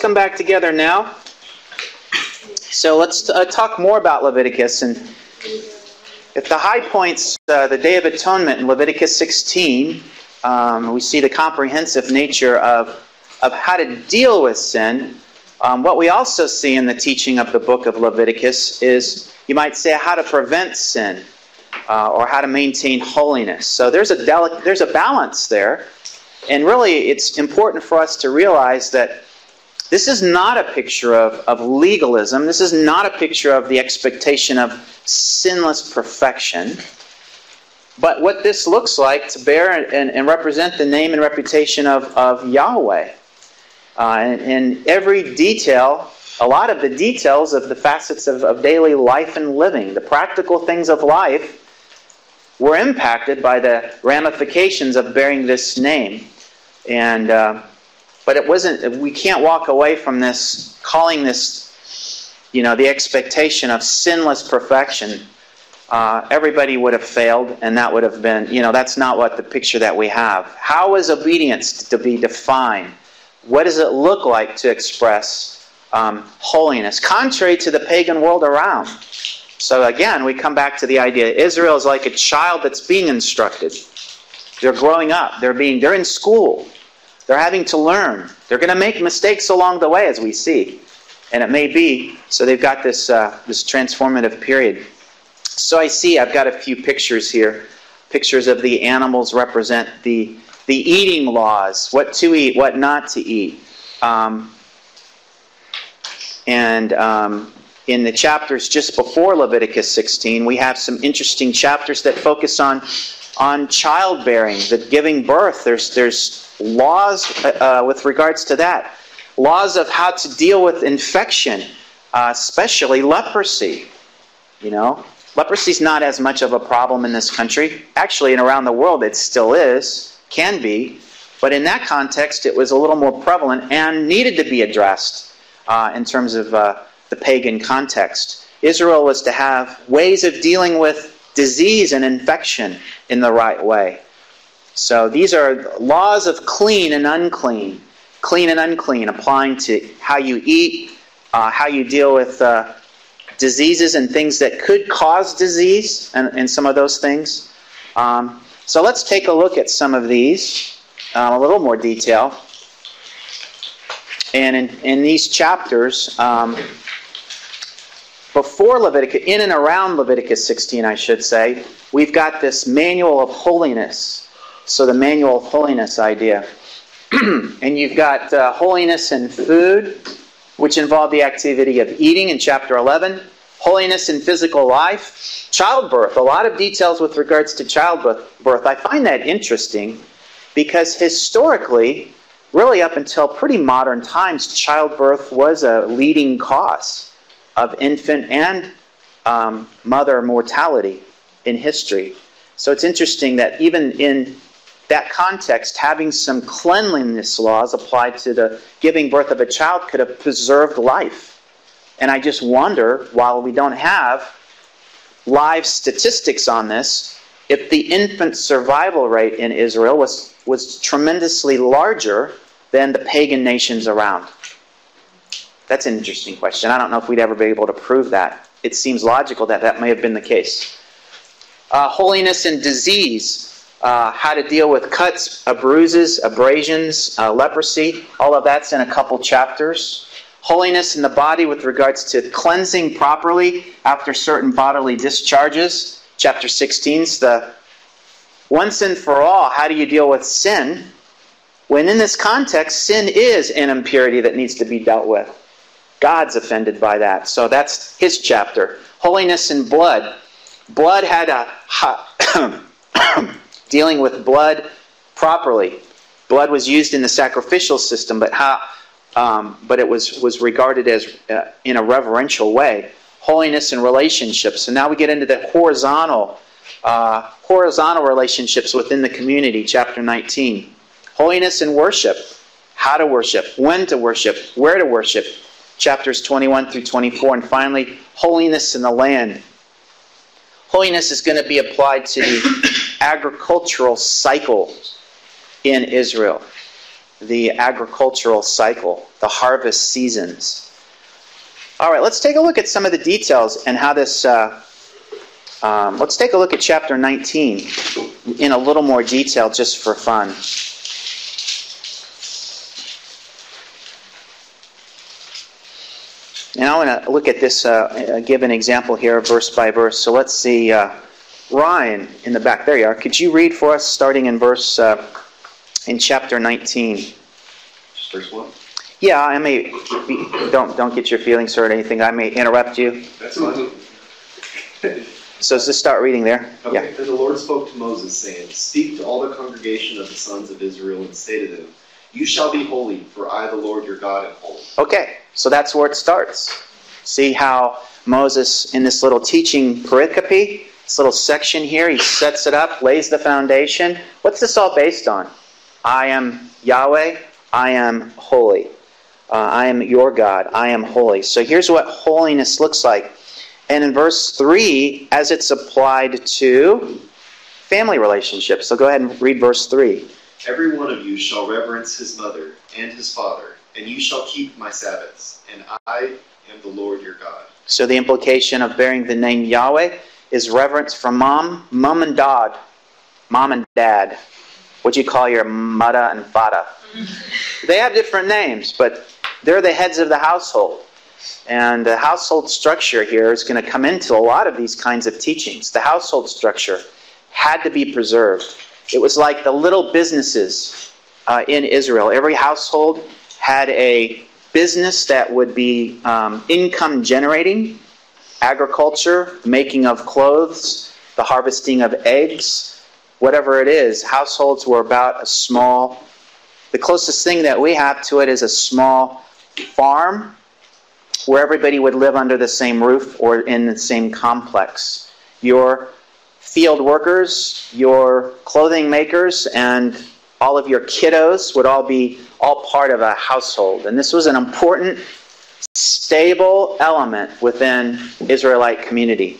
come back together now. So let's talk more about Leviticus. And at the high points, the Day of Atonement in Leviticus 16, we see the comprehensive nature of how to deal with sin. What we also see in the teaching of the book of Leviticus is, you might say, how to prevent sin or how to maintain holiness. So there's a balance there. And really, it's important for us to realize that this is not a picture of legalism. This is not a picture of the expectation of sinless perfection. But what this looks like to bear and represent the name and reputation of Yahweh. And every detail, a lot of the details of the facets of daily life and living, the practical things of life, were impacted by the ramifications of bearing this name. And but it wasn't. We can't walk away from this, calling this, the expectation of sinless perfection. Everybody would have failed, and that would have been, that's not what the picture that we have. How is obedience to be defined? What does it look like to express holiness, contrary to the pagan world around? So again, we come back to the idea, Israel is like a child that's being instructed. They're growing up. They're in school. They're having to learn. They're going to make mistakes along the way, as we see. And it may be, so they've got this transformative period. So I've got a few pictures here. Pictures of the animals represent the eating laws, what to eat, what not to eat. In the chapters just before Leviticus 16, we have some interesting chapters that focus on childbearing, the giving birth. There's laws with regards to that. Laws of how to deal with infection, especially leprosy. Leprosy is not as much of a problem in this country. Actually, and around the world it still is, can be. But in that context, it was a little more prevalent and needed to be addressed in terms of the pagan context. Israel was to have ways of dealing with disease and infection in the right way. So these are laws of clean and unclean. Clean and unclean, applying to how you eat, how you deal with diseases and things that could cause disease, and some of those things. So let's take a look at some of these, a little more detail. And in these chapters, before Leviticus, in and around Leviticus 16, I should say, we've got this manual of holiness. So the manual of holiness idea. And you've got holiness in food, which involved the activity of eating in chapter 11. Holiness in physical life. Childbirth. A lot of details with regards to childbirth. I find that interesting because historically, really up until pretty modern times, childbirth was a leading cause of infant and mother mortality in history. So it's interesting that even in that context, having some cleanliness laws applied to the giving birth of a child could have preserved life. And I just wonder, while we don't have live statistics on this, if the infant survival rate in Israel was tremendously larger than the pagan nations around. That's an interesting question. I don't know if we'd ever be able to prove that. It seems logical that that may have been the case. Holiness and disease. How to deal with cuts, bruises, abrasions, leprosy. All of that's in a couple chapters. Holiness in the body with regards to cleansing properly after certain bodily discharges. Chapter 16 is the once and for all, how do you deal with sin? When in this context, sin is an impurity that needs to be dealt with. God's offended by that. So that's his chapter. Holiness in blood. Blood had a dealing with blood properly. Blood was used in the sacrificial system, but it was regarded as in a reverential way. Holiness in relationships. So now we get into the horizontal relationships within the community, chapter 19. Holiness in worship. How to worship, when to worship, where to worship. Chapters 21 through 24. And finally, holiness in the land. Holiness is going to be applied to the agricultural cycle in Israel. the agricultural cycle, the harvest seasons. All right, let's take a look at some of the details and how this... let's take a look at chapter 19 in a little more detail just for fun. And I want to look at this, give an example here, verse by verse. So let's see, Ryan in the back. There you are. Could you read for us, starting in verse, in chapter 19? Verse 1? Yeah, I may, don't get your feelings hurt or anything. I may interrupt you. That's fine. So just start reading there. Okay. Yeah. Then the Lord spoke to Moses, saying, Speak to all the congregation of the sons of Israel, and say to them, You shall be holy, for I, the Lord your God, am holy. Okay, so that's where it starts. See how Moses, in this little teaching pericope, this little section here, he sets it up, lays the foundation. What's this all based on? I am Yahweh, I am holy. I am your God, I am holy. So here's what holiness looks like. And in verse 3, as it's applied to family relationships. So go ahead and read verse 3. Every one of you shall reverence his mother and his father, and you shall keep my Sabbaths, and I am the Lord your God. So the implication of bearing the name Yahweh is reverence for mom and dad. Mom and dad. What do you call your mother and father? They have different names, but they're the heads of the household. And the household structure here is going to come into a lot of these kinds of teachings. The household structure had to be preserved. It was like the little businesses in Israel. Every household had a business that would be income generating, agriculture, making of clothes, the harvesting of eggs, whatever it is. Households were about a small, the closest thing that we have to it is a small farm where everybody would live under the same roof or in the same complex. Your field workers, your clothing makers, and all of your kiddos would all be part of a household. And this was an important, stable element within Israelite community.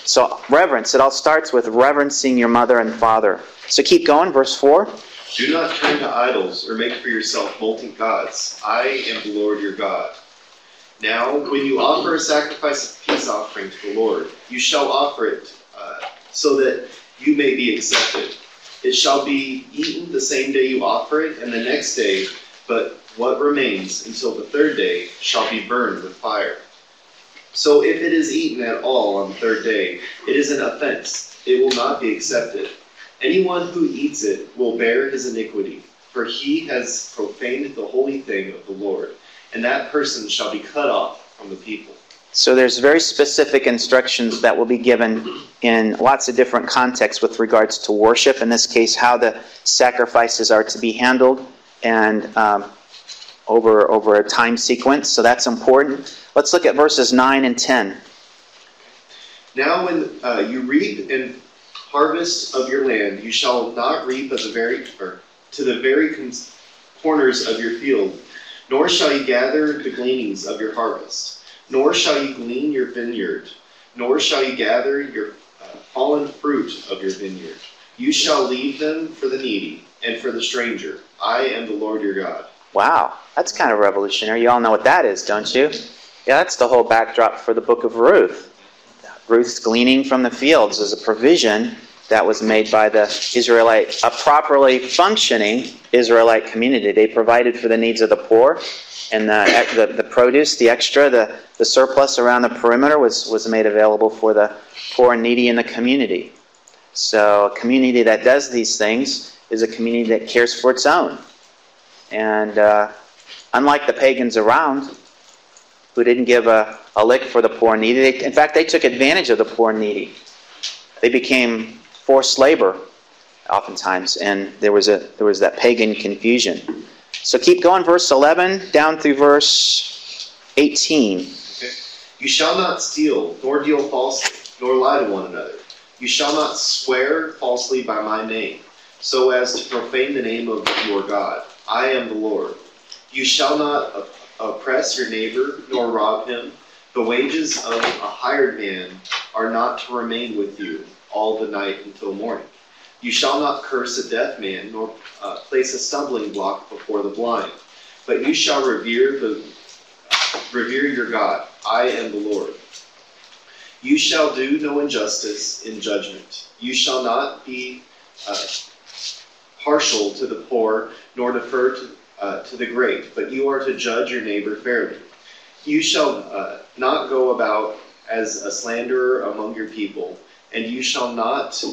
So reverence, it all starts with reverencing your mother and father. So keep going, verse 4. Do not turn to idols or make for yourself molten gods. I am the Lord your God. Now, when you offer a sacrifice of peace offering to the Lord, you shall offer it so that you may be accepted. It shall be eaten the same day you offer it, and the next day, but what remains until the third day shall be burned with fire. So if it is eaten at all on the third day, it is an offense. It will not be accepted. Anyone who eats it will bear his iniquity, for he has profaned the holy thing of the Lord, and that person shall be cut off from the people. So there's very specific instructions that will be given in lots of different contexts with regards to worship. In this case, how the sacrifices are to be handled and over a time sequence. So that's important. Let's look at verses 9 and 10. Now when you reap and harvest of your land, you shall not reap to the very corners of your field, nor shall you gather the gleanings of your harvest. Nor shall you glean your vineyard, nor shall you gather your fallen fruit of your vineyard. You shall leave them for the needy and for the stranger. I am the Lord your God. Wow, that's kind of revolutionary. You all know what that is, don't you? Yeah, that's the whole backdrop for the book of Ruth. Ruth's gleaning from the fields is a provision that was made by the Israelite, a properly functioning Israelite community. They provided for the needs of the poor. And the produce, the extra, the surplus around the perimeter was made available for the poor and needy in the community. So a community that does these things is a community that cares for its own. And unlike the pagans around, who didn't give a lick for the poor and needy, in fact, they took advantage of the poor and needy. They became forced labor, oftentimes, and there was that pagan confusion. So keep going, verse 11, down through verse 18. Okay. You shall not steal, nor deal falsely, nor lie to one another. You shall not swear falsely by my name, so as to profane the name of your God. I am the Lord. You shall not oppress your neighbor, nor rob him. The wages of a hired man are not to remain with you all the night until morning. You shall not curse a deaf man, nor place a stumbling block before the blind. But you shall revere your God. I am the Lord. You shall do no injustice in judgment. You shall not be partial to the poor, nor defer to the great, but you are to judge your neighbor fairly. You shall not go about as a slanderer among your people, and you shall not,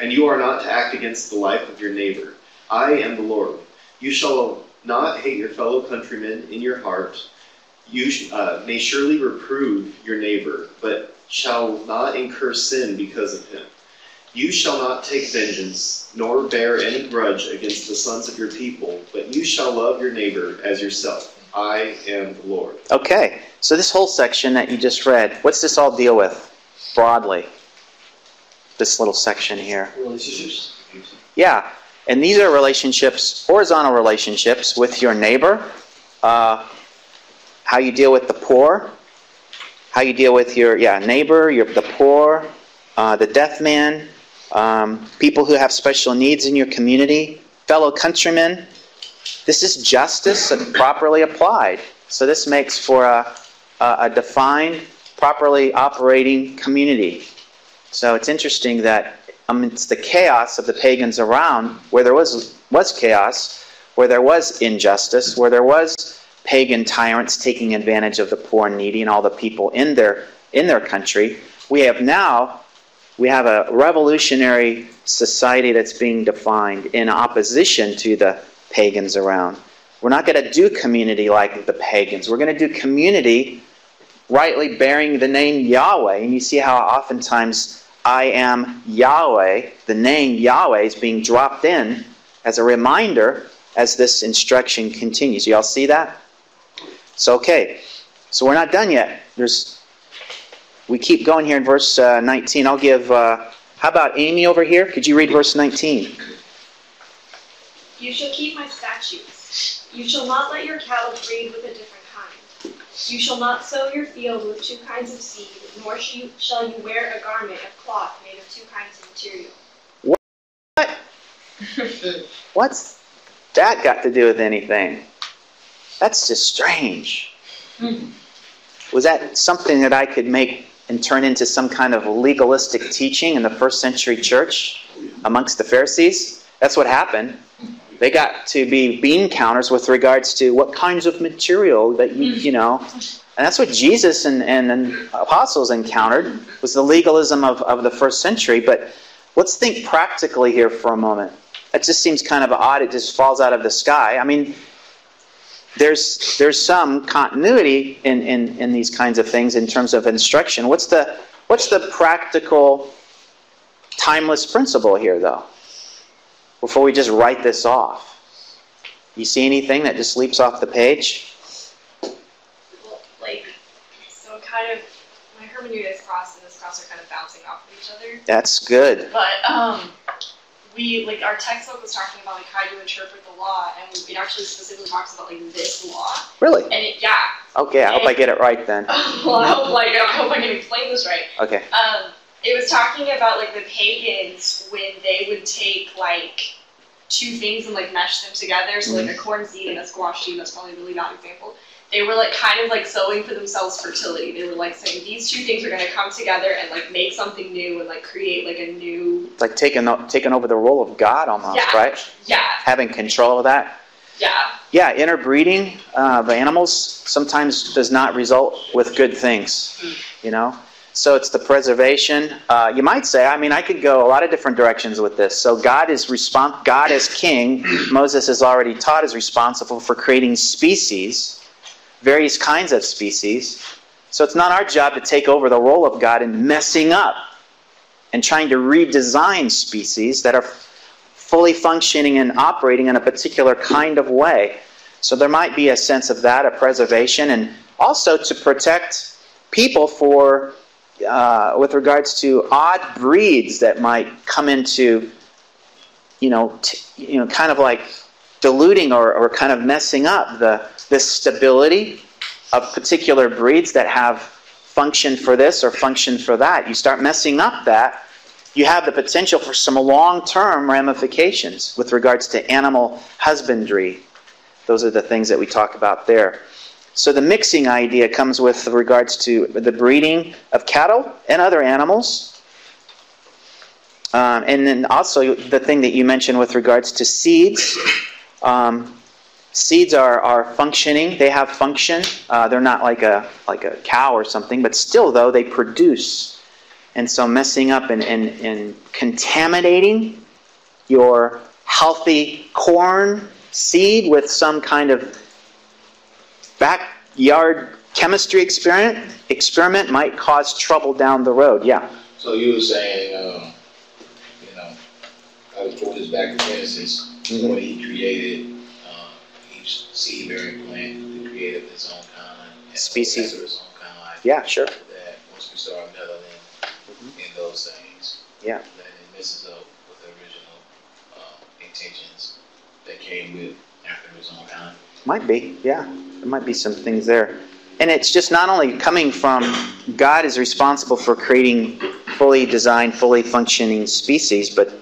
and you are not to act against the life of your neighbor. I am the Lord. You shall not hate your fellow countrymen in your heart. You may surely reprove your neighbor, but shall not incur sin because of him. You shall not take vengeance, nor bear any grudge against the sons of your people, but you shall love your neighbor as yourself. I am the Lord. Okay, so this whole section that you just read, what's this all deal with broadly? This little section here. Relationships. Yeah, and these are relationships, horizontal relationships with your neighbor, how you deal with the poor, how you deal with your neighbor, the poor, the deaf man, people who have special needs in your community, fellow countrymen. This is justice properly applied. So this makes for a defined, properly operating community. So it's interesting that amidst the chaos of the pagans around, where there was chaos, where there was injustice, where there was pagan tyrants taking advantage of the poor and needy and all the people in their country, we have a revolutionary society that's being defined in opposition to the pagans around. We're not going to do community like the pagans. We're going to do community rightly bearing the name Yahweh. And you see how oftentimes I am Yahweh, the name Yahweh is being dropped in as a reminder as this instruction continues. You all see that? So, okay. So we're not done yet. We keep going here in verse 19. I'll give, how about Amy over here? Could you read verse 19? You shall keep my statutes. You shall not let your cattle breed with a different kind. You shall not sow your field with two kinds of seed, nor shall you wear a garment of cloth made of two kinds of material. What? What's that got to do with anything? That's just strange. Was that something that I could make and turn into some kind of legalistic teaching in the first century church amongst the Pharisees? That's what happened. They got to be bean counters with regards to what kinds of material that you know. And that's what Jesus and apostles encountered, was the legalism of the first century. But let's think practically here for a moment. That just seems kind of odd. It just falls out of the sky. I mean, there's some continuity in these kinds of things in terms of instruction. What's the practical, timeless principle here, though? Before we just write this off, you see anything that just leaps off the page? Well, so kind of, my hermeneutics class and this class are kind of bouncing off of each other. That's good. But our textbook was talking about how to interpret the law, and it actually specifically talks about this law. Really? And Okay, I hope I get it right then. Well, I hope I can explain this right. Okay. It was talking about the pagans when they would take two things and mesh them together. So a corn seed and a squash seed. That's probably a really bad example. They were kind of sowing for themselves fertility. They were saying these two things are going to come together and make something new and create a new. It's like taking over the role of God almost, right? Yeah. Having control of that. Yeah. Yeah. Interbreeding of animals sometimes does not result with good things. You know. So it's the preservation. You might say, I could go a lot of different directions with this. So God as king, Moses has already taught, is responsible for creating species, various kinds of species. So it's not our job to take over the role of God in messing up and trying to redesign species that are fully functioning and operating in a particular kind of way. So there might be a sense of that, a preservation, and also to protect people with regards to odd breeds that might come into, kind of diluting or kind of messing up the stability of particular breeds that have function for this or function for that. You start messing up that, you have the potential for some long-term ramifications with regards to animal husbandry. Those are the things that we talk about there. So the mixing idea comes with regards to the breeding of cattle and other animals. And then also the thing that you mentioned with regards to seeds. Seeds are functioning. They have function. They're not like a cow or something, but still, though, they produce. And so messing up and contaminating your healthy corn seed with some kind of backyard chemistry experiment might cause trouble down the road. Yeah. So you were saying, I was quoting this back in Genesis, when he created each seed-bearing plant, he created its own kind, species of its own kind. Yeah, sure. That once we start meddling in those things, yeah, then it messes up with the original intentions that came with after his own kind. Might be, yeah. There might be some things there. And it's just not only coming from God is responsible for creating fully designed, fully functioning species, but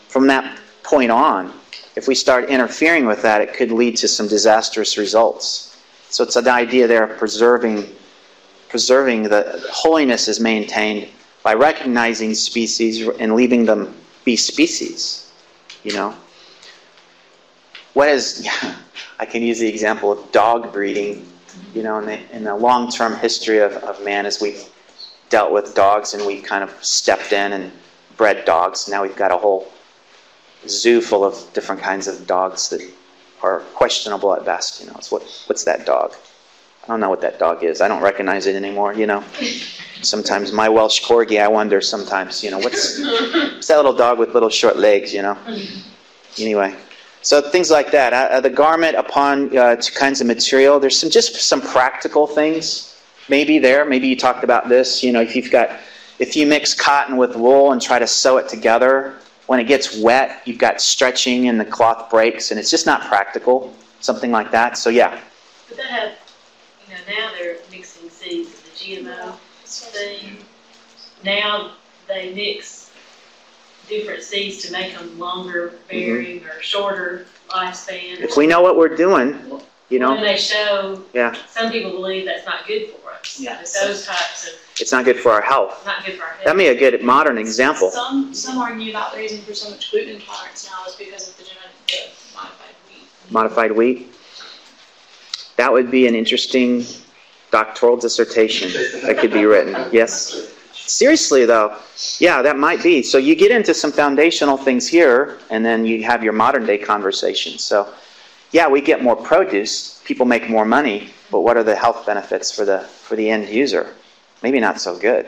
from that point on, if we start interfering with that, it could lead to some disastrous results. So it's an idea there of preserving the holiness is maintained by recognizing species and leaving them be species. What is, I can use the example of dog breeding, in the long-term history of man as we've dealt with dogs and we've kind of stepped in and bred dogs. Now we've got a whole zoo full of different kinds of dogs that are questionable at best. It's what's that dog? I don't know what that dog is. I don't recognize it anymore. Sometimes my Welsh Corgi, I wonder sometimes, what's that little dog with little short legs? Anyway, so things like that. The garment upon two kinds of material. There's some practical things maybe there. Maybe you talked about this. If you mix cotton with wool and try to sew it together. When it gets wet, you've got stretching and the cloth breaks, and it's just not practical. Something like that. So yeah. But they have, now they're mixing seeds of the GMO thing. Now they mix different seeds to make them longer bearing or shorter lifespan. If we know what we're doing, When they show, yeah. Some people believe that's not good for us. Yeah. Those types of. It's not good for our health. Not good for our health. That'd be a good modern example. Some argue that the reason for so much gluten intolerance now is because of the modified wheat. Modified wheat. That would be an interesting doctoral dissertation that could be written. Yes. Seriously, though, yeah, that might be. So you get into some foundational things here, and then you have your modern-day conversation. So, yeah, we get more produce. People make more money. But what are the health benefits for the end user? Maybe not so good.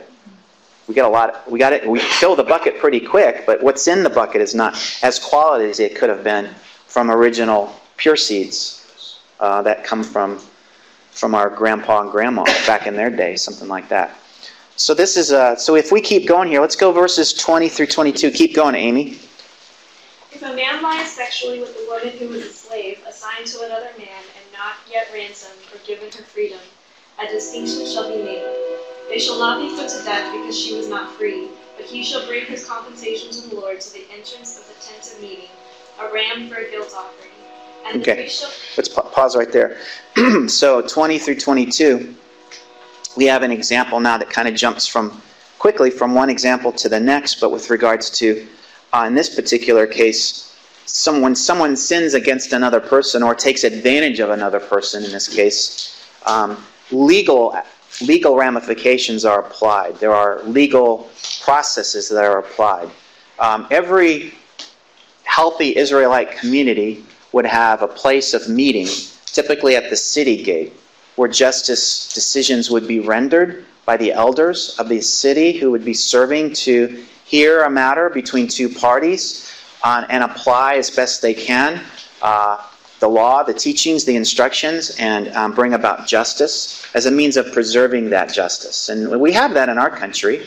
We fill the bucket pretty quick, but what's in the bucket is not as quality as it could have been from original pure seeds that come from our grandpa and grandma back in their day, something like that. So this is so if we keep going here, let's go verses 20 through 22. Keep going, Amy. If a man lies sexually with a woman who is a slave, assigned to another man, and not yet ransomed or given her freedom, a distinction shall be made. They shall not be put to death because she was not free, but he shall bring his compensation to the Lord to the entrance of the tent of meeting, a ram for a guilt offering. And the priest shall... Let's pause right there. So 20 through 22, we have an example now that kind of jumps quickly from one example to the next, but with regards to, in this particular case, when someone sins against another person or takes advantage of another person, in this case, legal ramifications are applied. There are legal processes that are applied. Every healthy Israelite community would have a place of meeting, typically at the city gate, where justice decisions would be rendered by the elders of the city who would be serving to hear a matter between two parties and apply as best they can the law, the teachings, the instructions, and bring about justice as a means of preserving that justice. And we have that in our country,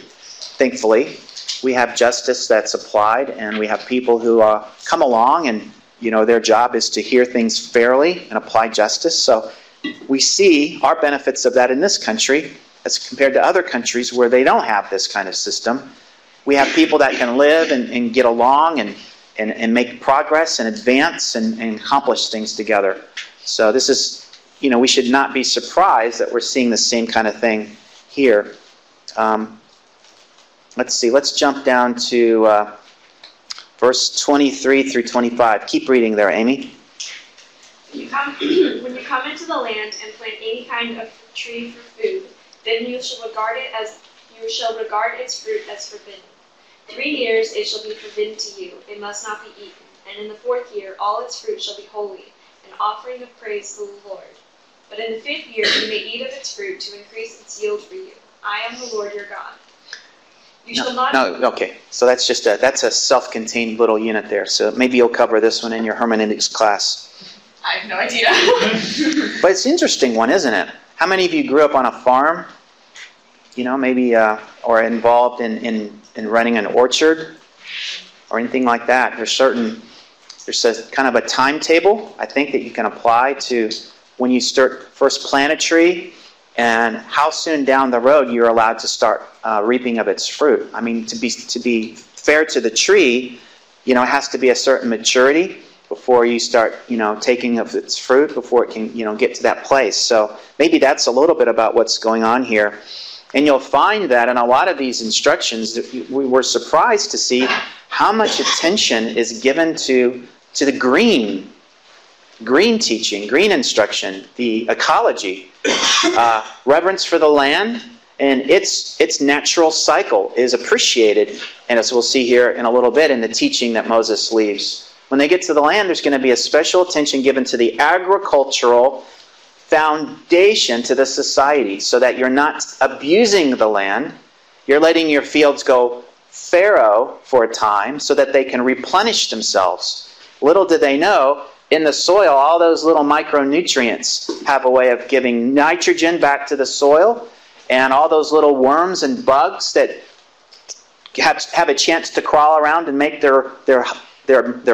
thankfully. We have justice that's applied, and we have people who come along and, their job is to hear things fairly and apply justice. So we see our benefits of that in this country as compared to other countries where they don't have this kind of system. we have people that can live and get along and make progress and advance and accomplish things together. So this is, we should not be surprised that we're seeing the same kind of thing here. Let's see, let's jump down to verse 23 through 25. Keep reading there, Amy. When you come into the land and plant any kind of tree for food, then you shall regard its fruit as forbidden. 3 years it shall be forbidden to you; it must not be eaten. And in the 4th year all its fruit shall be holy, an offering of praise to the Lord. But in the 5th year you may eat of its fruit to increase its yield for you. I am the Lord your God. You shall not. No, okay. So that's just that's a self-contained little unit there. So maybe you'll cover this one in your hermeneutics class. I have no idea. But it's an interesting one, isn't it? How many of you grew up on a farm? Maybe or involved in running an orchard or anything like that. There's a kind of a timetable, I think, that you can apply to when you first plant a tree and how soon down the road you're allowed to start reaping of its fruit. I mean, to be fair to the tree, it has to be a certain maturity before you start, taking of its fruit, before it can, get to that place. So maybe that's a little bit about what's going on here. And you'll find that in a lot of these instructions, we were surprised to see how much attention is given to the green teaching, green instruction, the ecology, reverence for the land, and its natural cycle is appreciated. And as we'll see here in a little bit in the teaching that Moses leaves. When they get to the land, there's going to be a special attention given to the agricultural foundation to the society, so that you're not abusing the land. You're letting your fields go fallow for a time so that they can replenish themselves. Little do they know, in the soil, all those little micronutrients have a way of giving nitrogen back to the soil, and all those little worms and bugs that have a chance to crawl around and make their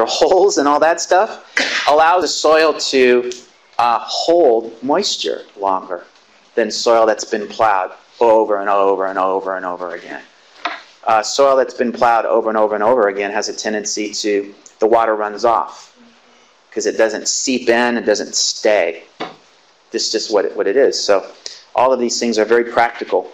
holes and all that stuff allow the soil to hold moisture longer than soil that's been plowed over and over and over and over again. Soil that's been plowed over and over and over again has a tendency to, the water runs off because it doesn't seep in, it doesn't stay. This is just what it is. So all of these things are very practical.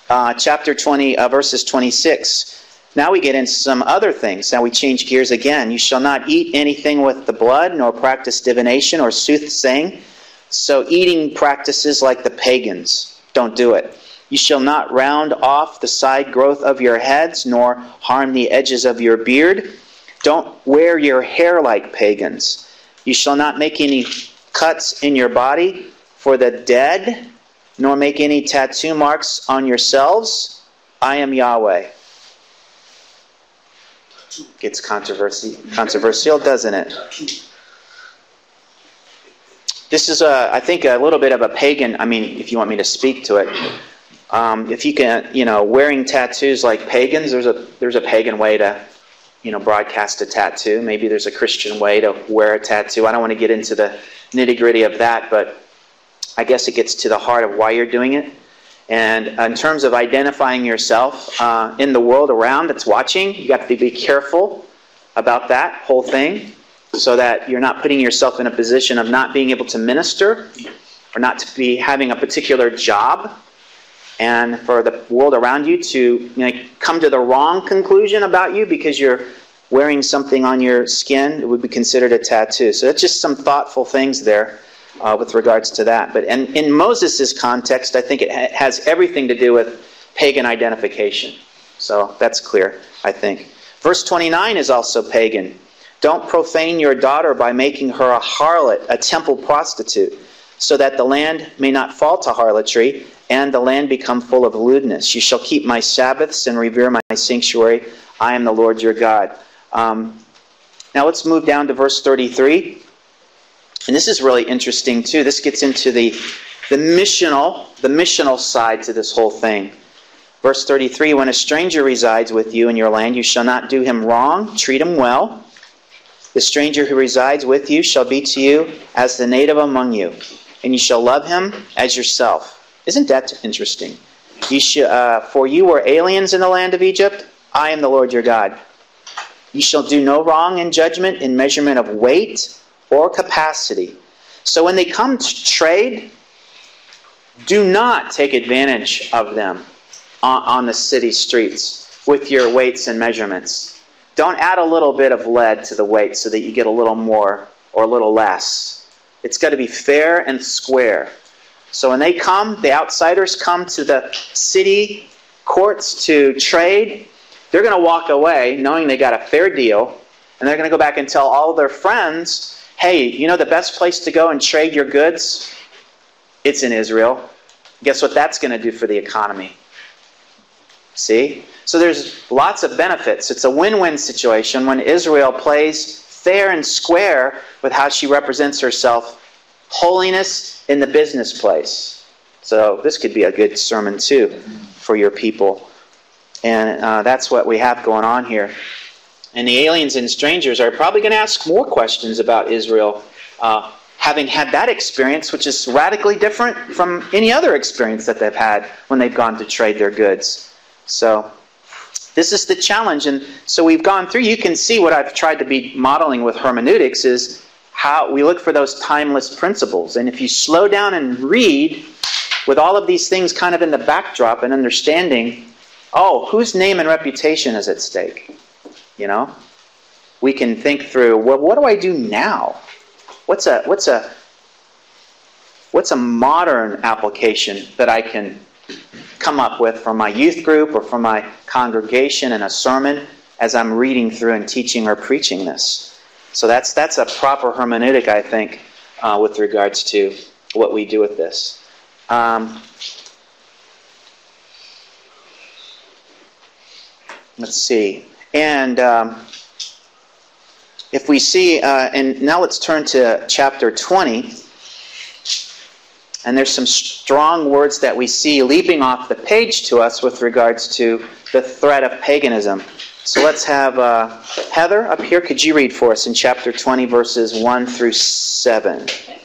Chapter 20, verses 26. Now we get into some other things. Now we change gears again. You shall not eat anything with the blood, nor practice divination or soothsaying. So eating practices like the pagans. Don't do it. You shall not round off the side growth of your heads, nor harm the edges of your beard. Don't wear your hair like pagans. You shall not make any cuts in your body for the dead, nor make any tattoo marks on yourselves. I am Yahweh. Gets controversial, doesn't it? This is, I think, a little bit of a pagan. I mean, if you want me to speak to it, if you can, wearing tattoos like pagans. There's a pagan way to, broadcast a tattoo. Maybe there's a Christian way to wear a tattoo. I don't want to get into the nitty-gritty of that, but I guess it gets to the heart of why you're doing it. And in terms of identifying yourself in the world around that's watching, you got to be careful about that whole thing so that you're not putting yourself in a position of not being able to minister or not to be having a particular job, and for the world around you to come to the wrong conclusion about you because you're wearing something on your skin that would be considered a tattoo. So that's just some thoughtful things there. With regards to that. But in Moses' context, I think it has everything to do with pagan identification. So that's clear, I think. Verse 29 is also pagan. Don't profane your daughter by making her a harlot, a temple prostitute, so that the land may not fall to harlotry, and the land become full of lewdness. You shall keep my Sabbaths and revere my sanctuary. I am the Lord your God. Now let's move down to verse 33. And this is really interesting too. This gets into the missional side to this whole thing. Verse 33, when a stranger resides with you in your land, you shall not do him wrong, treat him well. The stranger who resides with you shall be to you as the native among you, and you shall love him as yourself. Isn't that interesting? For you were aliens in the land of Egypt. I am the Lord your God. You shall do no wrong in judgment, in measurement of weight or capacity. So when they come to trade, do not take advantage of them on the city streets with your weights and measurements. Don't add a little bit of lead to the weight so that you get a little more or a little less. It's got to be fair and square. So when they come, the outsiders come to the city courts to trade, they're going to walk away knowing they got a fair deal, and they're going to go back and tell all of their friends, hey, you know the best place to go and trade your goods? It's in Israel. Guess what that's going to do for the economy? See? So there's lots of benefits. It's a win-win situation when Israel plays fair and square with how she represents herself. Holiness in the business place. So this could be a good sermon too for your people. And that's what we have going on here. And the aliens and strangers are probably going to ask more questions about Israel, having had that experience, which is radically different from any other experience that they've had when they've gone to trade their goods. So this is the challenge. And so we've gone through, you can see what I've tried to be modeling with hermeneutics is how we look for those timeless principles. And if you slow down and read with all of these things kind of in the backdrop and understanding, oh, whose name and reputation is at stake? You know? We can think through, well, what do I do now? What's a modern application that I can come up with from my youth group or from my congregation in a sermon as I'm reading through and teaching or preaching this? So that's a proper hermeneutic, I think, with regards to what we do with this. Let's see. And if we see, and now let's turn to chapter 20. And there's some strong words that we see leaping off the page to us with regards to the threat of paganism. So let's have Heather up here. Could you read for us in chapter 20, verses 1 through 7? Okay.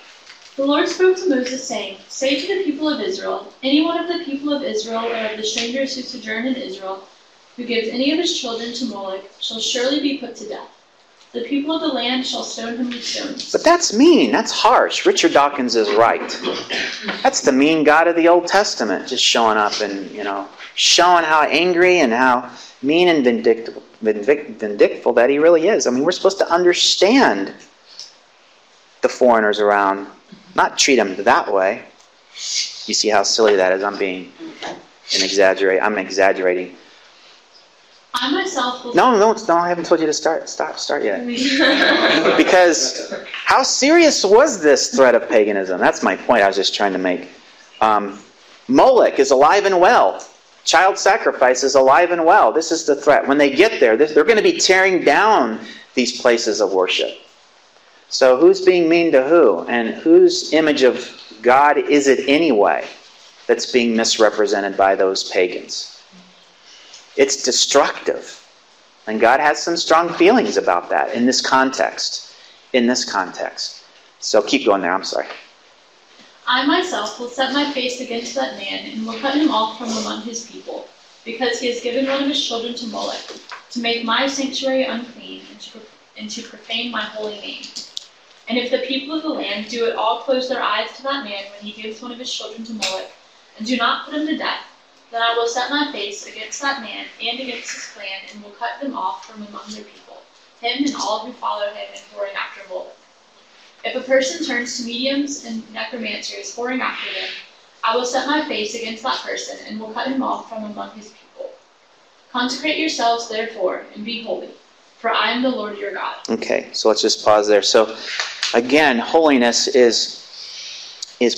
The Lord spoke to Moses, saying, Say to the people of Israel, any one of the people of Israel or of the strangers who sojourn in Israel, who gives any of his children to Moloch, shall surely be put to death. The people of the land shall stone him with stones. But that's mean. That's harsh. Richard Dawkins is right. That's the mean God of the Old Testament, just showing up and, showing how angry and how mean and vindictful that he really is. I mean, we're supposed to understand the foreigners around, not treat them that way. You see how silly that is? I'm exaggerating. I myself will... No, I haven't told you to start yet. Because how serious was this threat of paganism? That's my point I was just trying to make. Moloch is alive and well. Child sacrifice is alive and well. This is the threat. When they get there, they're going to be tearing down these places of worship. So who's being mean to who? And whose image of God is it anyway that's being misrepresented by those pagans? It's destructive. And God has some strong feelings about that in this context. So keep going there, I'm sorry. I myself will set my face against that man, and will cut him off from among his people, because he has given one of his children to Moloch, to make my sanctuary unclean, and to profane my holy name. And if the people of the land do at all close their eyes to that man when he gives one of his children to Moloch, and do not put him to death, then I will set my face against that man and against his clan, and will cut them off from among their people, him and all who follow him in whoring after Moloch. If a person turns to mediums and necromancers, whoring after them, I will set my face against that person, and will cut him off from among his people. Consecrate yourselves, therefore, and be holy, for I am the Lord your God. Okay, so let's just pause there. So, again, holiness is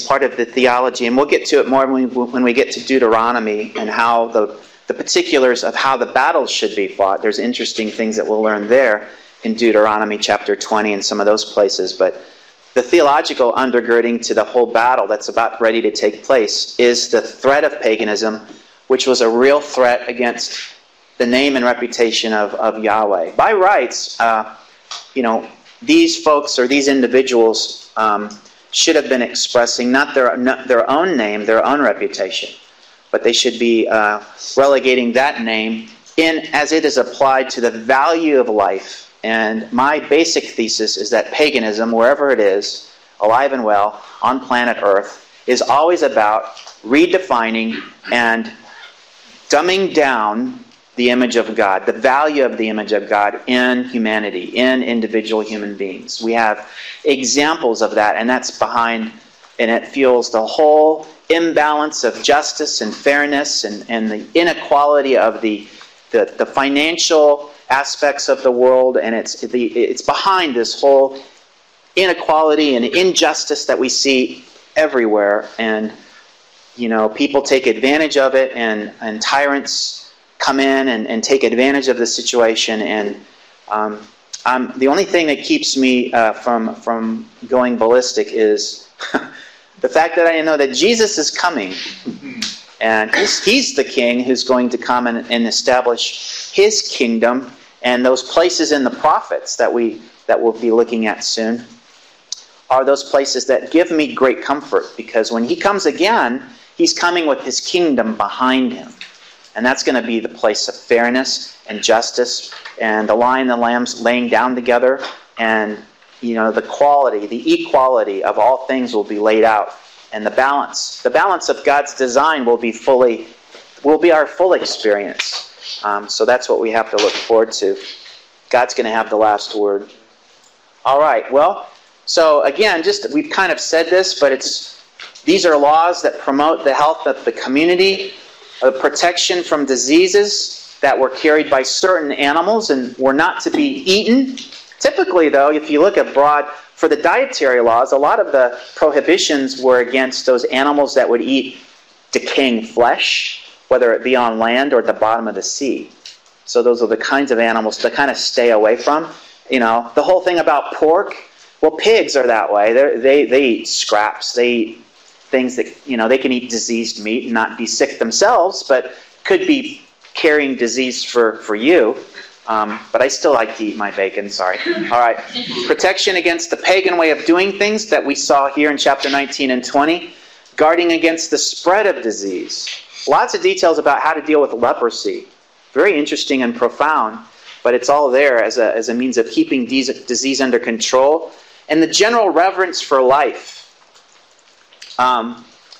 part of the theology, and we'll get to it more when we get to Deuteronomy and how the particulars of how the battles should be fought. There's interesting things that we'll learn there in Deuteronomy chapter 20 and some of those places, but the theological undergirding to the whole battle that's about ready to take place is the threat of paganism, which was a real threat against the name and reputation of Yahweh. By rights, these folks or these individuals should have been expressing not their own name, their own reputation, but they should be relegating that name in as it is applied to the value of life. And my basic thesis is that paganism, wherever it is, alive and well, on planet Earth, is always about redefining and dumbing down the image of God, the value of the image of God in humanity, in individual human beings. We have examples of that, and that's behind, and it fuels the whole imbalance of justice and fairness and the inequality of the financial aspects of the world, and it's behind this whole inequality and injustice that we see everywhere. And people take advantage of it, and tyrants come in and take advantage of the situation. And the only thing that keeps me from going ballistic is the fact that I know that Jesus is coming. And he's the king who's going to come and establish his kingdom. And those places in the prophets that we'll be looking at soon are those places that give me great comfort, because when he comes again, he's coming with his kingdom behind him. And that's going to be the place of fairness and justice, and the lion and the lambs laying down together, and the quality, the equality of all things will be laid out, and the balance of God's design will be our full experience. So that's what we have to look forward to. God's going to have the last word. All right. Well, so again, we've kind of said this, but these are laws that promote the health of the community, protection from diseases that were carried by certain animals and were not to be eaten. Typically, though, if you look abroad, for the dietary laws, a lot of the prohibitions were against those animals that would eat decaying flesh, whether it be on land or at the bottom of the sea. So those are the kinds of animals to kind of stay away from. The whole thing about pork, well, pigs are that way. They eat scraps. They eat things that, they can eat diseased meat and not be sick themselves, but could be carrying disease for you. But I still like to eat my bacon, sorry. All right. Protection against the pagan way of doing things that we saw here in chapter 19 and 20. Guarding against the spread of disease. Lots of details about how to deal with leprosy. Very interesting and profound, but it's all there as a means of keeping disease under control. And the general reverence for life.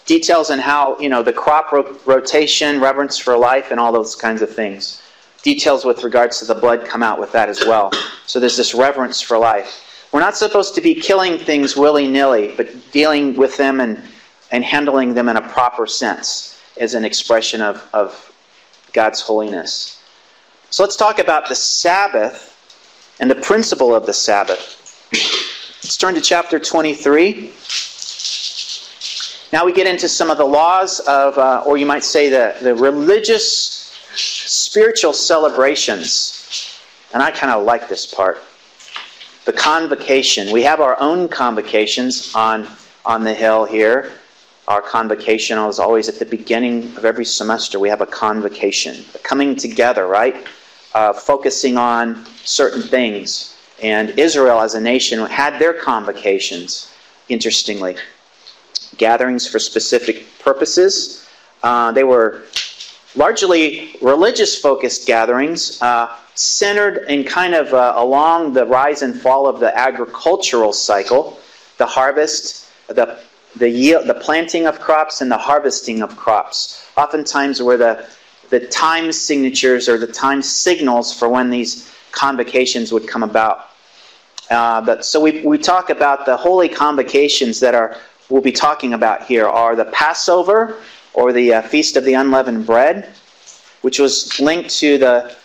Details on how, the crop rotation, reverence for life, and all those kinds of things. Details with regards to the blood come out with that as well. So there's this reverence for life. We're not supposed to be killing things willy-nilly, but dealing with them and handling them in a proper sense as an expression of God's holiness. So let's talk about the Sabbath and the principle of the Sabbath. Let's turn to chapter 23. Now we get into some of the laws of, or you might say the religious, spiritual celebrations. And I kind of like this part. The convocation. We have our own convocations on the hill here. Our convocation is always at the beginning of every semester. We have a convocation. A coming together, right? Focusing on certain things. And Israel as a nation had their convocations, interestingly. Gatherings for specific purposes. They were largely religious-focused gatherings, centered in kind of along the rise and fall of the agricultural cycle, the harvest, the yield, the planting of crops, and the harvesting of crops. Oftentimes were the time signatures or the time signals for when these convocations would come about. So we talk about the holy convocations that we'll be talking about here are the Passover, or the Feast of the Unleavened Bread, which was linked to the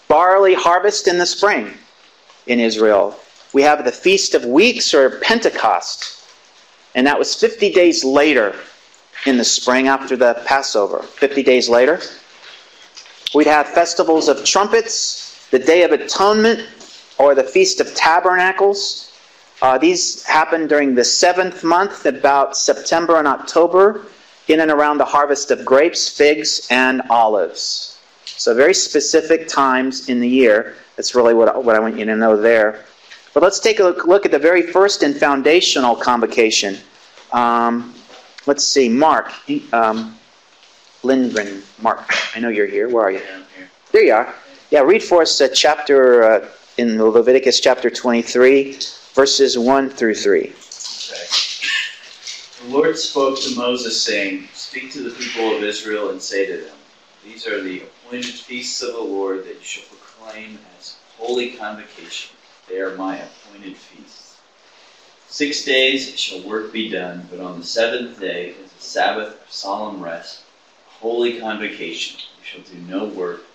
barley harvest in the spring in Israel. We have the Feast of Weeks, or Pentecost, and that was 50 days later in the spring after the Passover. 50 days later. We'd have festivals of trumpets, the Day of Atonement, or the Feast of Tabernacles. These happen during the 7th month, about September and October, in and around the harvest of grapes, figs, and olives. So very specific times in the year. That's really what I want you to know there. But let's take a look at the very first and foundational convocation. Let's see, Mark. Lindgren. Mark, I know you're here. Where are you? Down here. There you are. Yeah, read for us chapter in Leviticus chapter 23, verses 1 through 3. Okay. The Lord spoke to Moses, saying, "Speak to the people of Israel and say to them, these are the appointed feasts of the Lord that you shall proclaim as holy convocation. They are my appointed feasts. 6 days shall work be done, but on the seventh day is a Sabbath of solemn rest, a holy convocation. You shall do no work.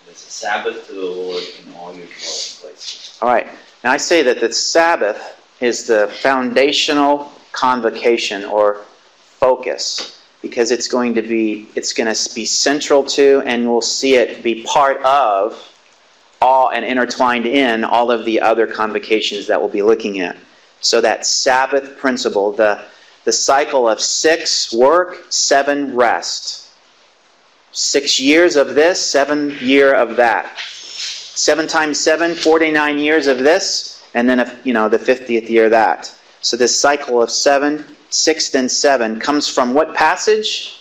It is a Sabbath to the Lord in all your dwelling places." All right. Now I say that the Sabbath is the foundational convocation or focus, because it's going to be central to, and we'll see it be part of all and intertwined in all of the other convocations that we'll be looking at. So that Sabbath principle, the cycle of 6 work, 7 rest. 6 years of this, 7 year of that. 7 times 7, 49 years of this, and then the 50th year of that. So this cycle of 7, 6, then 7 comes from what passage?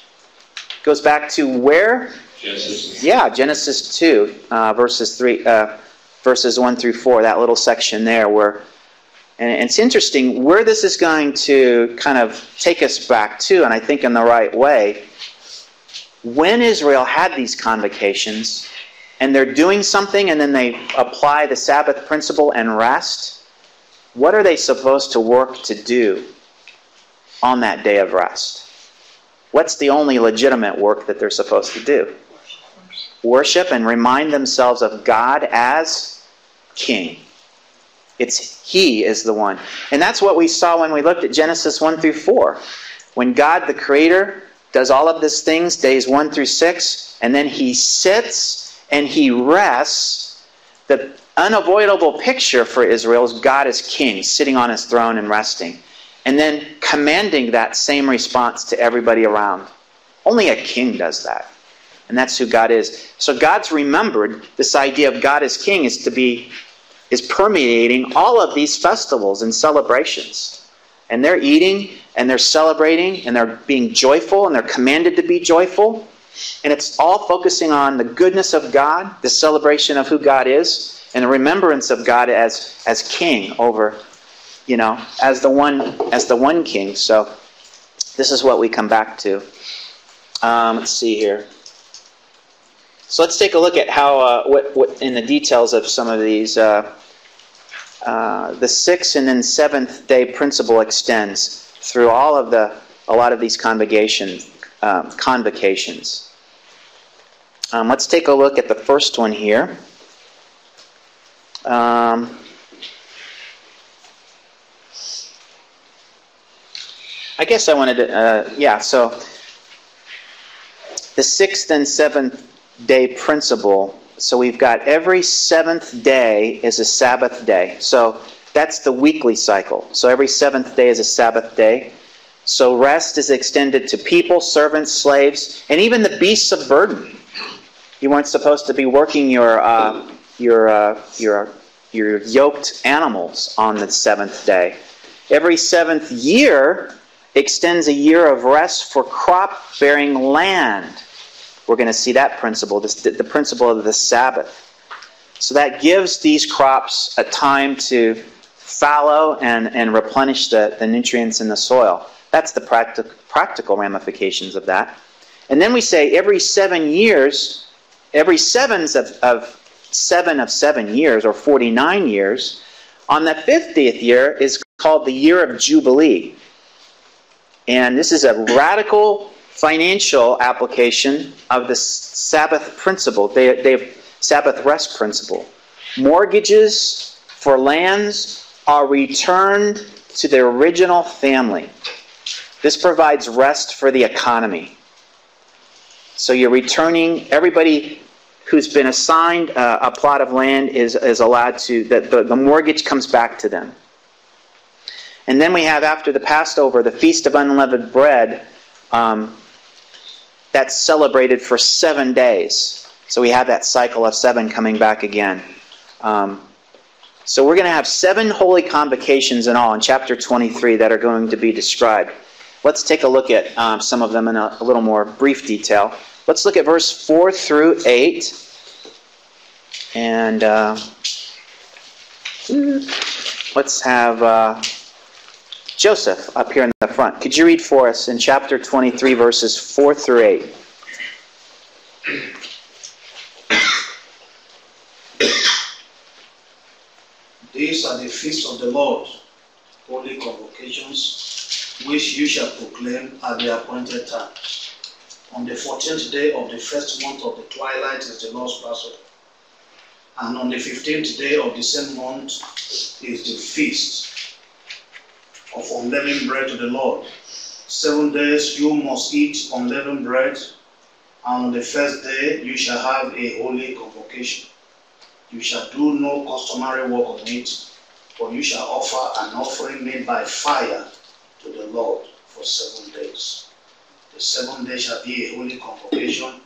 Goes back to where? Genesis. Yeah, Genesis 2, verses 1 through 4. That little section there where. And it's interesting where this is going to kind of take us back to, and I think in the right way. When Israel had these convocations, and they're doing something, and then they apply the Sabbath principle and rest, what are they supposed to work to do on that day of rest? What's the only legitimate work that they're supposed to do? Worship and remind themselves of God as King. He is the one. And that's what we saw when we looked at Genesis 1 through 4. When God, the Creator, does all of these things, days 1 through 6, and then He sits and He rests, the unavoidable picture for Israel is God as King, sitting on His throne and resting. And then commanding that same response to everybody around. Only a king does that. And that's who God is. So God's remembered this idea of God as King is permeating all of these festivals and celebrations. And they're eating, and they're celebrating, and they're being joyful, and they're commanded to be joyful. And it's all focusing on the goodness of God, the celebration of who God is, and the remembrance of God as King over, as the one King. So this is what we come back to. Let's see here. So let's take a look at how, what in the details of some of these, the 6th and then 7th day principle extends through a lot of these convocations. Let's take a look at the first one here. I guess I wanted to, so the 6th and 7th day principle. So we've got every 7th day is a Sabbath day. So that's the weekly cycle. So every 7th day is a Sabbath day. So rest is extended to people, servants, slaves, and even the beasts of burden. You weren't supposed to be working your yoked animals on the 7th day. Every 7th year extends a year of rest for crop-bearing land. We're going to see that principle, the principle of the Sabbath. So that gives these crops a time to fallow and replenish the nutrients in the soil. That's the practical ramifications of that. And then we say every 7 years, every 7 of 7 years, or 49 years, on the 50th year is called the year of Jubilee. And this is a radical financial application of the Sabbath principle, the Sabbath rest principle. Mortgages for lands are returned to their original family. This provides rest for the economy. So you're returning, everybody who's been assigned a plot of land is allowed to, the mortgage comes back to them. And then we have, after the Passover, the Feast of Unleavened Bread, that's celebrated for 7 days. So we have that cycle of 7 coming back again. So we're going to have 7 holy convocations in all in chapter 23 that are going to be described. Let's take a look at some of them in a little more brief detail. Let's look at verse 4 through 8. And let's have Joseph up here in the front. Could you read for us in chapter 23, verses 4 through 8? These are the feasts of the Lord, holy convocations, which you shall proclaim at the appointed time. On the 14th day of the first month of the twilight is the Lord's Passover. And on the 15th day of the same month is the feast of unleavened bread to the Lord. 7 days you must eat unleavened bread, and on the first day you shall have a holy convocation. You shall do no customary work on it, for you shall offer an offering made by fire to the Lord for 7 days. The 7 days shall be a holy convocation.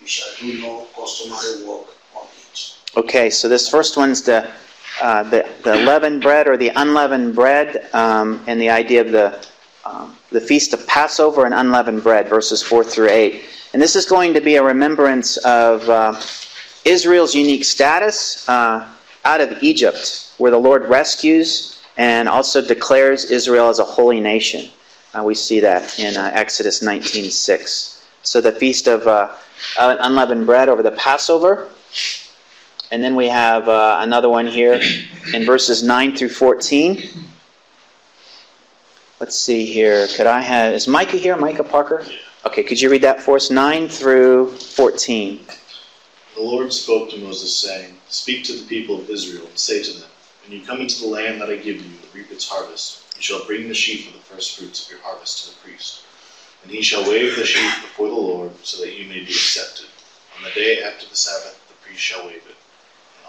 You shall do no customary work on it. Okay, so this first one's the leavened bread or the unleavened bread, and the idea of the feast of Passover and unleavened bread, verses 4 through 8. And this is going to be a remembrance of Israel's unique status out of Egypt, where the Lord rescues and also declares Israel as a holy nation. We see that in Exodus 19:6. So the feast of unleavened bread over the Passover. And then we have another one here in verses 9 through 14. Let's see here. Is Micah here? Micah Parker? Okay, could you read that for us? 9 through 14. The Lord spoke to Moses, saying, Speak to the people of Israel, and say to them, When you come into the land that I give you, and reap its harvest, you shall bring the sheaf of the first fruits of your harvest to the priest. And he shall wave the sheaf before the Lord, so that you may be accepted. On the day after the Sabbath, the priest shall wave it.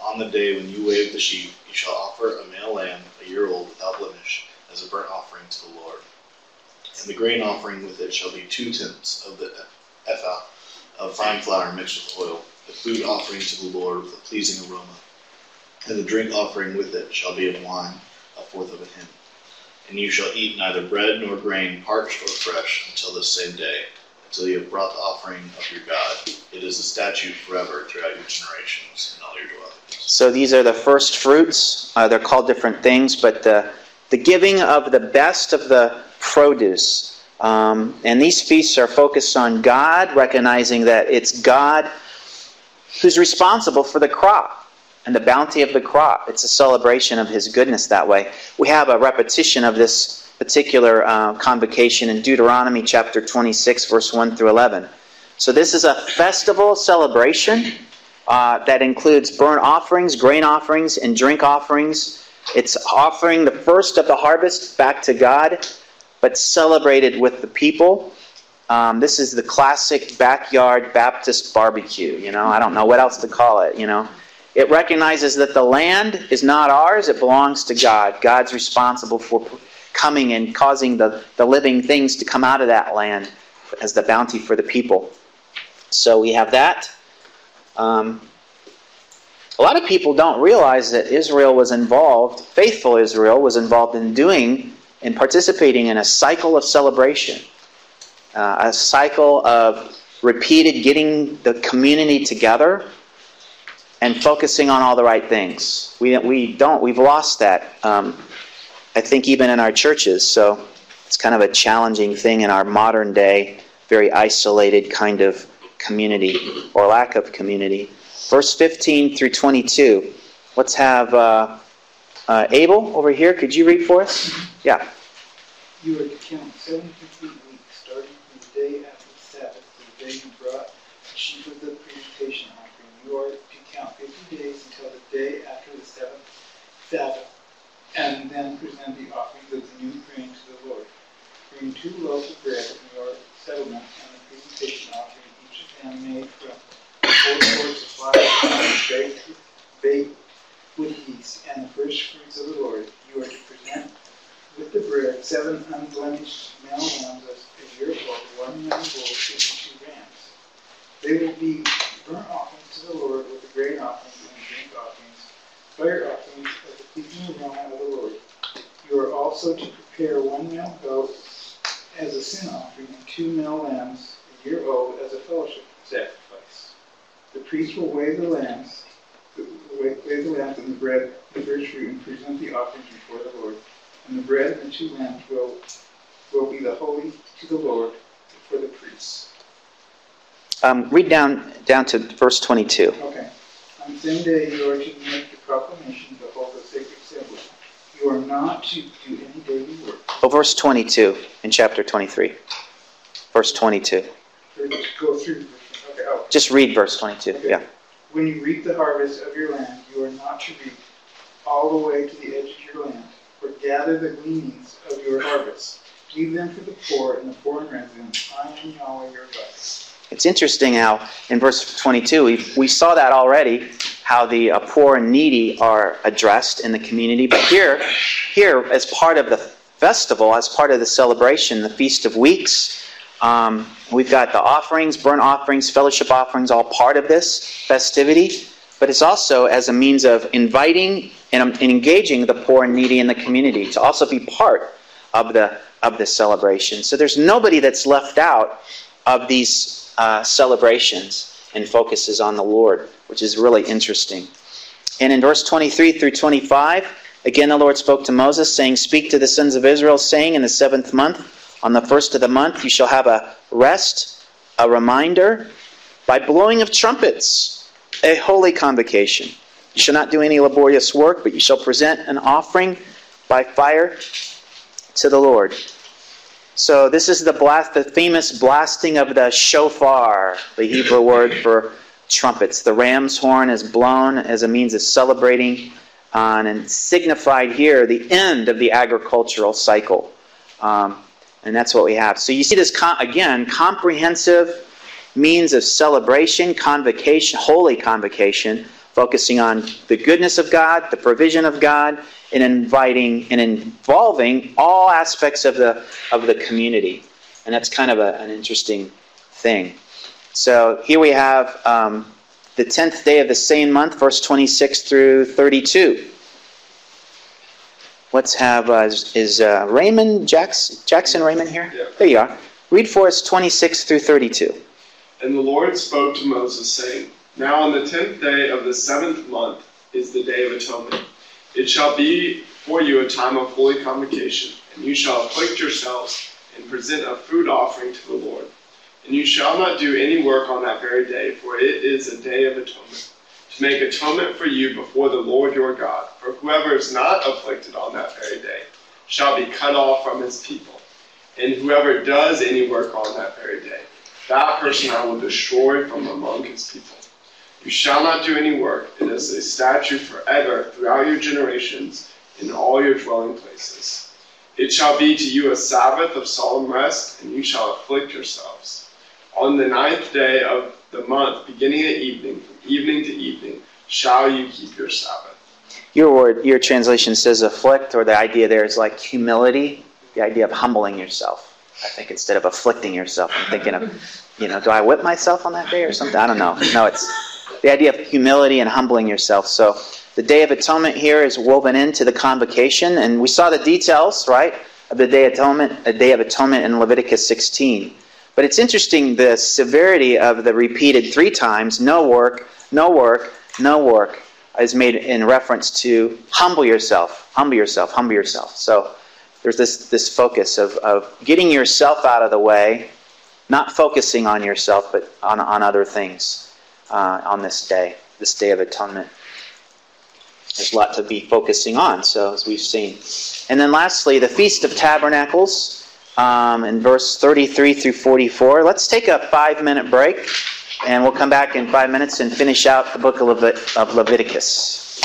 On the day when you wave the sheaf, you shall offer a male lamb, a year old, without blemish, as a burnt offering to the Lord. And the grain offering with it shall be 2 tenths of the ephah of fine flour mixed with oil, the food offering to the Lord with a pleasing aroma. And the drink offering with it shall be of wine, 1/4 of a hin. And you shall eat neither bread nor grain, parched or fresh, until this same day, until you have brought the offering of your God. It is a statute forever throughout your generations in all your dwellings. So these are the first fruits. They're called different things, but the giving of the best of the produce. And these feasts are focused on God, recognizing that it's God who's responsible for the crop and the bounty of the crop. It's a celebration of His goodness that way. We have a repetition of this particular convocation in Deuteronomy chapter 26, verse 1 through 11. So this is a festival celebration that includes burnt offerings, grain offerings, and drink offerings. It's offering the first of the harvest back to God, but celebrated with the people. This is the classic backyard Baptist barbecue. I don't know what else to call it. It recognizes that the land is not ours; it belongs to God. God's responsible for coming and causing the living things to come out of that land as the bounty for the people. So we have that. A lot of people don't realize that Israel was involved, faithful Israel was involved in doing and participating in a cycle of celebration. A cycle of repeated getting the community together and focusing on all the right things. We've lost that, I think, even in our churches. So it's kind of a challenging thing in our modern day, very isolated kind of community or lack of community. Verse 15 through 22. Let's have Abel over here. Could you read for us? Yeah. You are to count 7 complete weeks, starting from the day after the Sabbath to the day you brought the sheaf of the presentation offering. You are to count 50 days until the day after the seventh Sabbath, and then present the offerings of the new grain to the Lord. Bring 2 loaves of bread from your settlement and the presentation offering, each of them made from 4 quarts of flour baked with yeast, and the first fruits of the Lord. You are to present with the bread 7 unblemished male lambs of a year old, 1 young bull, 52 rams. They will be burnt offerings to the Lord with the grain offerings and drink offerings, fire offerings of the pleasing aroma of the Lord. You are also to prepare 1 male goat as a sin offering and 2 male lambs a year old, as a fellowship sacrifice. The priest will weigh the lambs, and the bread, the first fruit, and present the offerings before the Lord. And the bread and the 2 lambs will be the holy to the Lord for the priests. Read down to verse 22. Okay. On the same day you are to make the proclamation to hold a sacred assembly. You are not to do any daily work. Oh, verse 22 in chapter 23. Verse 22. Go through. Okay. Oh. Just read verse 22. Okay. Yeah. When you reap the harvest of your land, you are not to reap all the way to the edge of your land, or gather the gleanings of your harvest. Leave them for the poor and the foreign residents. I am Yahweh your God. It's interesting how in verse 22 we saw that already, how the poor and needy are addressed in the community. But here as part of the festival, as part of the celebration, the Feast of Weeks, we've got the offerings, burnt offerings, fellowship offerings, all part of this festivity. But it's also as a means of inviting and engaging the poor and needy in the community to also be part of the celebration. So there's nobody that's left out of these celebrations and focuses on the Lord, which is really interesting. And in verse 23 through 25, again the Lord spoke to Moses, saying, "Speak to the sons of Israel, saying, in the 7th month, on the 1st of the month, you shall have a rest, a reminder, by blowing of trumpets, a holy convocation. You shall not do any laborious work, but you shall present an offering by fire to the Lord." So this is the famous blasting of the shofar, the Hebrew word for trumpets. The ram's horn is blown as a means of celebrating and signified here the end of the agricultural cycle. And that's what we have. So you see this, again, comprehensive means of celebration, convocation, holy convocation, focusing on the goodness of God, the provision of God, and inviting and involving all aspects of the community. And that's kind of an interesting thing. So here we have the 10th day of the same month, verse 26 through 32. Let's have, is Raymond, Jackson Raymond here? Yeah. There you are. Read for us 26 through 32. And the Lord spoke to Moses, saying, "Now on the 10th day of the 7th month is the Day of Atonement. It shall be for you a time of holy convocation, and you shall afflict yourselves and present a food offering to the Lord. And you shall not do any work on that very day, for it is a day of atonement, to make atonement for you before the Lord your God. For whoever is not afflicted on that very day shall be cut off from his people. And whoever does any work on that very day, that person I will destroy from among his people. You shall not do any work. It is a statute forever throughout your generations in all your dwelling places. It shall be to you a Sabbath of solemn rest, and you shall afflict yourselves. On the 9th day of the month, beginning at evening, from evening to evening, shall you keep your Sabbath." Your translation says afflict, or the idea there is like humility, the idea of humbling yourself. I think instead of afflicting yourself, I'm thinking of, do I whip myself on that day or something? I don't know. No, it's the idea of humility and humbling yourself. So the Day of Atonement here is woven into the convocation, and we saw the details, right, of the Day of Atonement in Leviticus 16. But it's interesting the severity of the repeated 3 times, no work, no work, no work, is made in reference to humble yourself, humble yourself, humble yourself. So there's this focus of getting yourself out of the way, not focusing on yourself, but on other things on this Day of Atonement. There's a lot to be focusing on, so as we've seen. And then lastly, the Feast of Tabernacles in verse 33 through 44. Let's take a 5-minute break, and we'll come back in 5 minutes and finish out the book of Leviticus.